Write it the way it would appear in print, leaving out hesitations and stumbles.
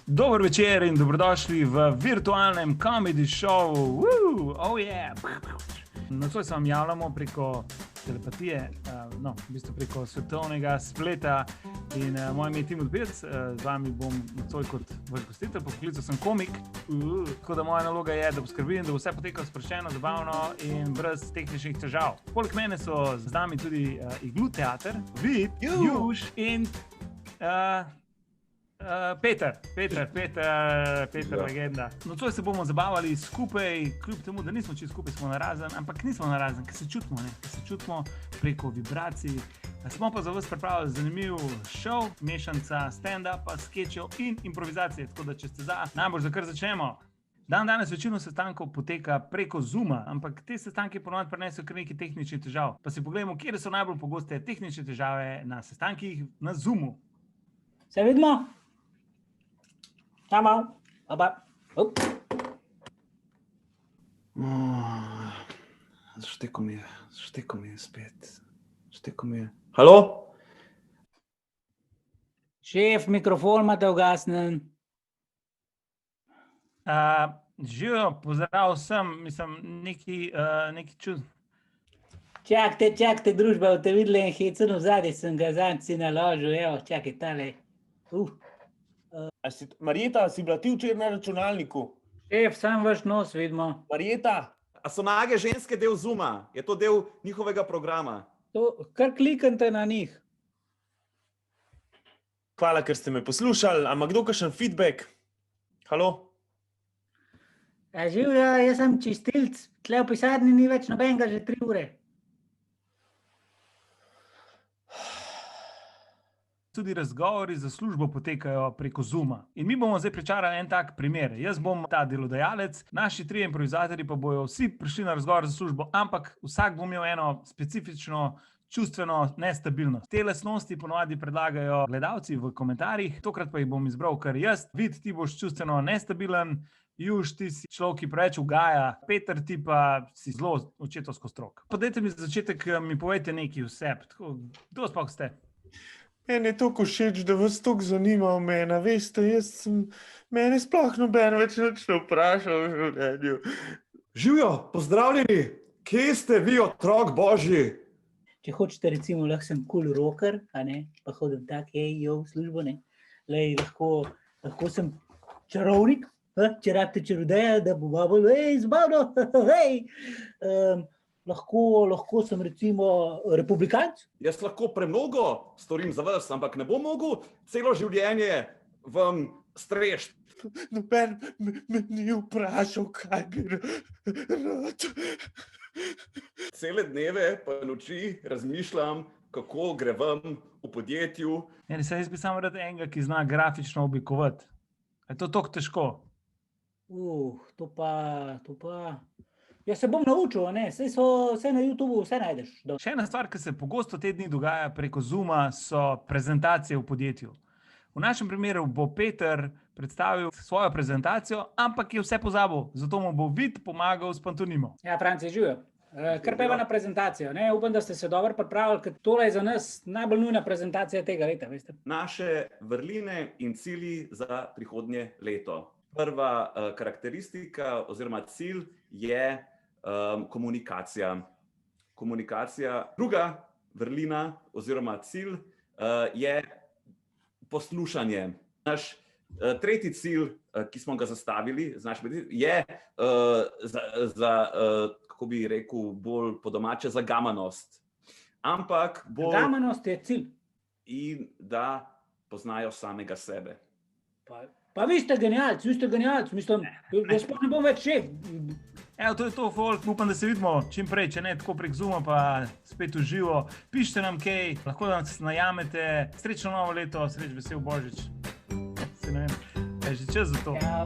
Dober večer in dobrodošli v virtualnem komedi šovu. Oh yeah. Nocoj se vam javljamo preko telepatije, v bistvu preko svetovnega spleta. In moje ime je Timur Pirc, z vami bom nocoj kot vaš gostitelj, po poklicu sem komik. Tako da moja naloga je, da poskrbim, da bo vse potekalo sproščeno, zabavno in brez tehničnih težav. Poleg mene so z nami tudi Iglu teater, Vid, Juž in Peter, legenda. Nocoj se bomo zabavali skupaj, kljub temu, da nismo čisto skupaj, smo narazen, ampak nismo narazen, ker se čutimo preko vibracij. Smo pa za vas pripravili zanimiv šov, mešanca stand-upa, skečev in improvizacije, tako da če ste najbolj za kar začnemo. Danes večino sestankov poteka preko Zooma, ampak te sestanke ponovno prinesejo kar nekaj tehničnih težav. Pa si pogledamo, kje so najbolj pogoste tehnične težave na sestankih na Zoomu. Se vidimo? Samo, oba. Zašteko mi je spet. Halo? Šef, mikrofon imate ugasnen. Živijo, pozdrav vsem, mislim, neki čud. Čakajte, družba, boste videli en hecen vzadje, sem ga zadnjič si naložil, evo, čakaj, tale. Marjeta, si bila ti včeraj na računalniku? Šef, sam vaš nos vidimo. Marjeta? A so nage ženske del Zooma? Je to del njihovega programa? To, kar klikante na njih. Hvala, ker ste me poslušali. A ima kdo kakšen feedback? Halo? Živjo, jaz sem čistilc, tle v pisarni ni več nobenega že 3 ure. Tudi razgovori za službo potekajo preko Zooma. In mi bomo zdaj pričarali en tak primer. Jaz bom ta delodajalec, naši 3 improvizatorji pa bojo vsi prišli na razgovor za službo, ampak vsak bo imel eno specifično čustveno nestabilnost. Te lastnosti ponovadi predlagajo gledalci v komentarjih, tokrat pa jih bom izbral kar jaz. Vid, ti boš čustveno nestabilen, Juž, ti si človek, ki preveč ugaja, Peter, ti pa si zelo očetovsko strok. Pa dajte mi za začetek, mi povejte nekaj vseb. Kdo sploh ste? Meni je toliko všeč, da vas toliko zanima o mene. Veste, mene sploh noben več nič ne vprašal v življenju. Živjo, pozdravljeni! Kje ste vi, otrok božji? Če hočete, recimo, lahko sem cool rocker, a ne, pa hodim tak, v službo, ne. Lej, lahko sem čarovnik, če rabite čarodeja, da bo bolj, zabavno, Lahko sem recimo republikanc. Jaz lahko premnogo storim za vas, ampak ne bom mogel celo življenje vam strešt. Noben me ni vprašal, kaj bi rad. Cele dneve pa noči razmišljam, kako gre vam v podjetju. Jaz bi samo rad enega, ki zna grafično oblikovati. Je to toliko težko? To pa... Jaz se bom naučil, ne? Saj na YouTubeu vse najdeš. Še ena stvar, ki se pogosto te dni dogaja preko Zooma, so prezentacije v podjetju. V našem primeru bo Peter predstavil svojo prezentacijo, ampak je vse pozabil, zato mu bo Vid pomagal s pantonimo. Ja, Franci, živijo. Kar peva na prezentacijo, ne? Upam, da ste se dobro pripravili, ker tole je za nas najbolj nujna prezentacija tega leta, veste. Naše vrline in cilji za prihodnje leto. Prva karakteristika oziroma cilj je komunikacija. Druga vrlina oziroma cilj je poslušanje. Naš tretji cilj, ki smo ga zastavili, je kako bi rekel, bolj po domače, zagamanost. Zagamanost je cilj. In da poznajo samega sebe. Pa vi ste genialci, mislim, jaz pa ne bom več šef. Evo, to je to, folk, upam, da se vidimo čim prej, če ne tako prek Zooma, pa spet v živo. Pišite nam kaj, lahko da nas najamete. Srečno novo leto, vesel Božič. Se ne vem, je že čas za to. Ja.